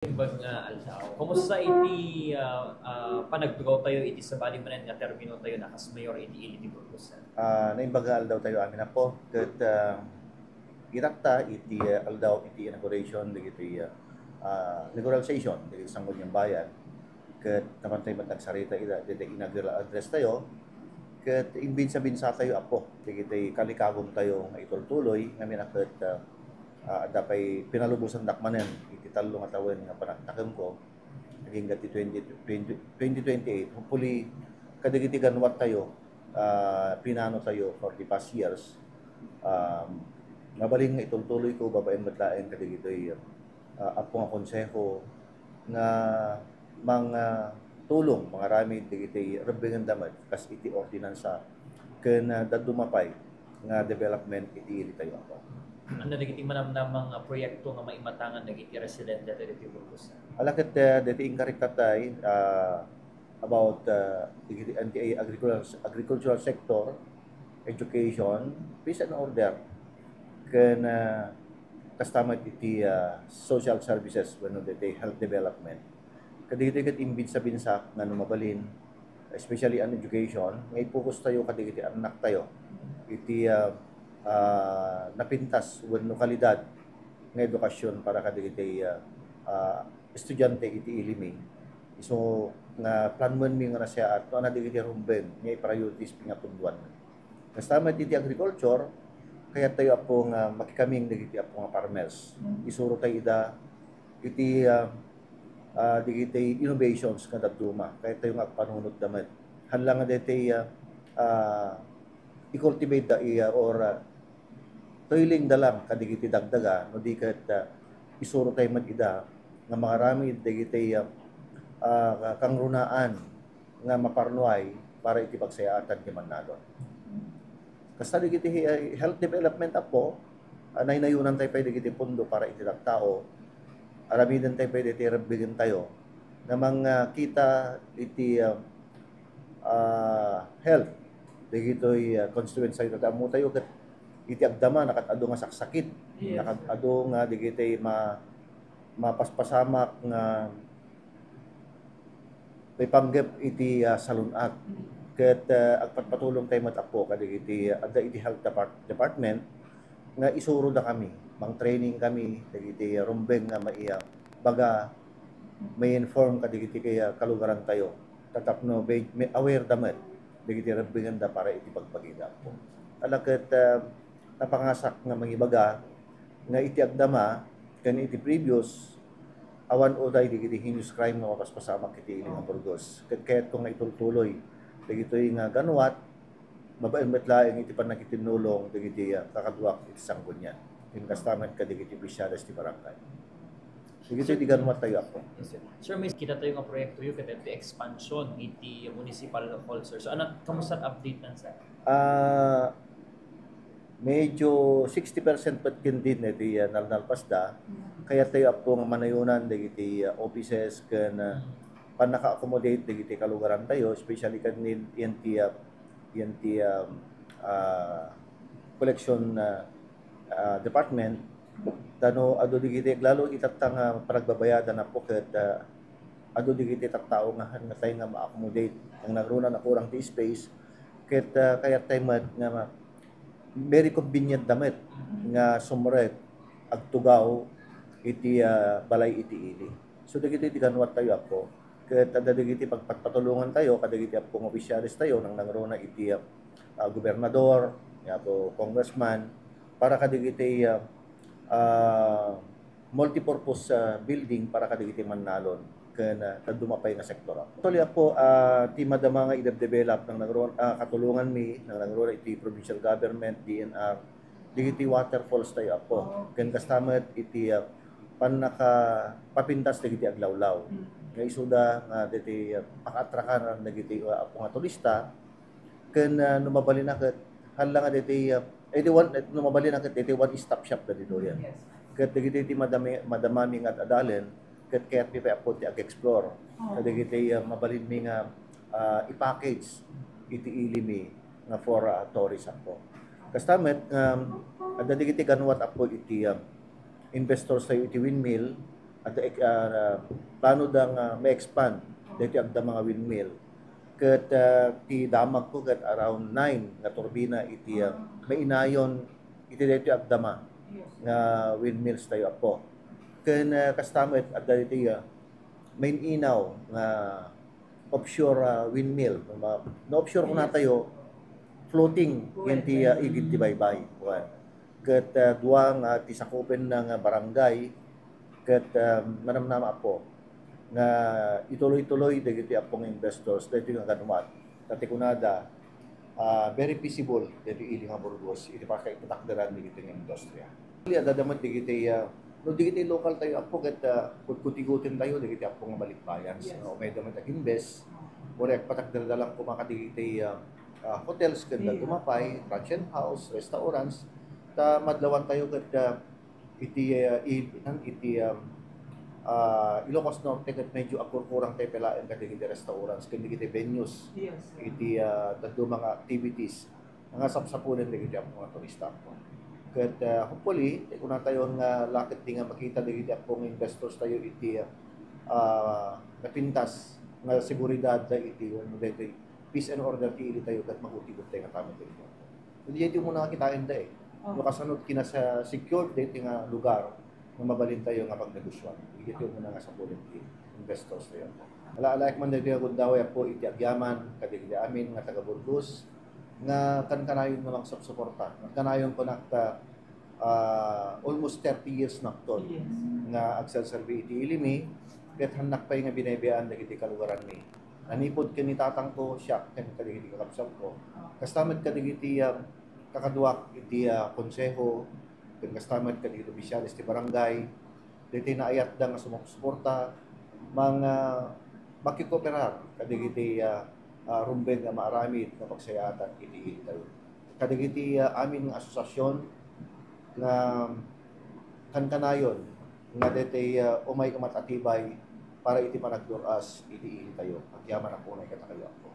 Bag nga aldaw. Kumusta iti panagtugaw tayo iti sa bali manen nga termino tayo na kas mayor iti ili Burgos. Naimbaga aldaw tayo amin na po ket irakta iti aldaw iti inauguration dagiti regulation dagiti sanggol ng bayan ket naman tayo matagsarita ida dagiti inaugural address tayo ket imbinsa-binsa tayo apo dagiti kalikagom tayo nga itultuloy ngamin ket dapay pinalubusan dakmanen iti tallo nga tawen nga panagtakem ko naging gati 2028 hopefully kadagiti ganwat tayo pinano tayo for the past years. Mabaling nga itultuloy ko babaen matlaen kadagitoy apo nga konseho nga mga tulong mga rami digiti rebingan damat kas iti ordinansa ken dadumapay nga development iti ili tayo ako. Ano dagiti manamnamang proyekto nga maimatangan dagiti residente dagiti Burgos. Alaket dati inkarikatay about the agricultural sector, education, peace and order, ken customer iti social services when the health development. Kadagiti ket imbinsa-binsa nga mabalin, especially an education, nga ipokus tayo kadagiti anak tayo iti napintas wenno kalidad nga edukasyon para kadagiti estudyante iti ilimi. So nga planman mi nga nasya at na digiti rumben nga priorities pinga tunduan. Kasama iti agriculture kaya tayo apo nga makikaming digiti apo nga farmers. Isuro tayo ida iti digiti innovations nga daduma kaya tayo nga panunod damet. Hanlang nga diti i-cultivate da or toiling dalam kadigiti dagdaga no di ket isuro tayo mag-ida nga marami digiti kangrunaan nga maparnuay para iti pagsayaatan ti Manalo. Kasta digiti health development apo naynayunan tayo pwede digiti pundo para iti tao aramidan tayo pwede iti rebigan tayo na mga kita iti health digitoy constituent sa ito mo tayo ket iti agdama nakatado nga saksakit nakatado nga digiti mapaspasamak nga may panggap iti salunat ket agpatpatulong tayo matapo kadigiti adda iti health department nga isuro da kami mang training kami dagiti rumbeng nga maiya baga may inform kadigiti kaya kalugaran tayo tatapno may aware damet dagiti rumbeng da para iti pagpagida po alaket napangasak nga mangibaga nga iti agdama ken iti previous awan oday digiti heinous crime nga mapaspasamak iti ili nga Burgos ket kayat kung nga itultuloy dagitoy nga ganwat babaen metlaeng iti panakitinulong dagiti kakaduak iti sanggunian ken kastamet kadigiti opisyales ti barangay dagitoy ti ganwat tayo ako. Yes, sir, may kita tayo nga proyekto yu ket iti expansion iti municipal hall sir. So ano kamusta update nan sir? Medyo 60% patkin din iti nalnalpasda kaya tayo apo nga manayunan dagiti offices ken panaka-accommodate dagiti kalugaran tayo especially kan ti collection department tano adu digiti lalo itatang panagbabayadan na po ket adu digiti tattao nga tayo nga ma-accommodate ang nagruna na kurang ti space ket kaya tayo nga very convenient damit nga sumrek agtugaw iti balay iti ili. So dagiti iti kanwat tayo ako ket dagiti pagpatulungan tayo kadagiti apong opisyalis tayo nang nangruna iti gobernador yapo congressman para kadagiti multipurpose building para kadagiti Manalon ken dumapay nga sektor. Actually po ti madama nga i-develop nang katulungan mi nang nangruna iti provincial government DNR digiti waterfalls tayo po ken kastamet iti panaka papintas dagiti aglawlaw nga isuda nga diti pakatrakan dagiti apo nga turista ken numabalin na ket hanlang nga diti numabalin na ket diti one stop shop dito yan ket dagiti madamami nga adalen ket kayat mi pa po ti ag-explore kadagiti mabalin mi nga i-package iti ilimi nga for tourist po kastamet adda digiti ganwat apo iti investors tayo iti windmill at plano dang ma-expand dito agda mga windmill. Kat ti damag ko kat around 9 nga turbina iti may inayon iti dito agdama nga windmills tayo apo. Ken kastamit adda iti main inaw nga offshore windmill. Na offshore ko na tayo floating yan ti igid ti baybay. Kat duwang ti sakupen ng barangay kat manamnama apo nga ituloy-tuloy dagiti apong investors dito nga kanumat dati kunada very feasible dito ili nga Burgos iti pa kay patakdaran dito nga industriya. Adadamat digiti no digiti local tayo apo kat kutikutin tayo digiti apong balikbayan no may damat invest correct patakdara lang kumakadigiti hotels ket tumapay franchise house restaurants ta madlawan tayo ket iti Ilocos Norte ket medyo akurkurang tayo pelaen kadigiti restaurants kadigiti venues iti dadto mga activities nga sapsapunen digiti apong mga turista po. Ket hopefully kung tayo nga lakit nga makita digiti apong investors tayo iti napintas nga seguridad da iti dito peace and order ti ili tayo ket maguti-gut tayo nga tama dito. Hindi ito muna kitain da no kasanod kina sa secured dito nga lugar nga mabalin tayo nga pagnegosyo. Ito muna nga sa quality investors tayo. Alaalaik man dito yung gundaway po iti agyaman kadigdi amin nga taga Burgos nga kanayon nga magsupporta. Kanayon ko nakta almost 30 years nakton nga agserserbi iti ilimi ket hanak pay nga binebiyaan dagiti kalugaran mi. Nanipod ken ni tatang ko siya ken kadigiti kakabsat ko. Kastamad kadigiti kakaduak iti konseho ken kastamad kadigiti opisyalis ti barangay dito naayat da nga sumusuporta mga makikooperar kadigiti rumbeng nga maaramid nga pagsayatan iti tayo. Kadigiti amin nga asosasyon nga kankanayon nga dete umay kamatatibay para iti panagduras iti tayo. Agyaman ako na katakayo ako.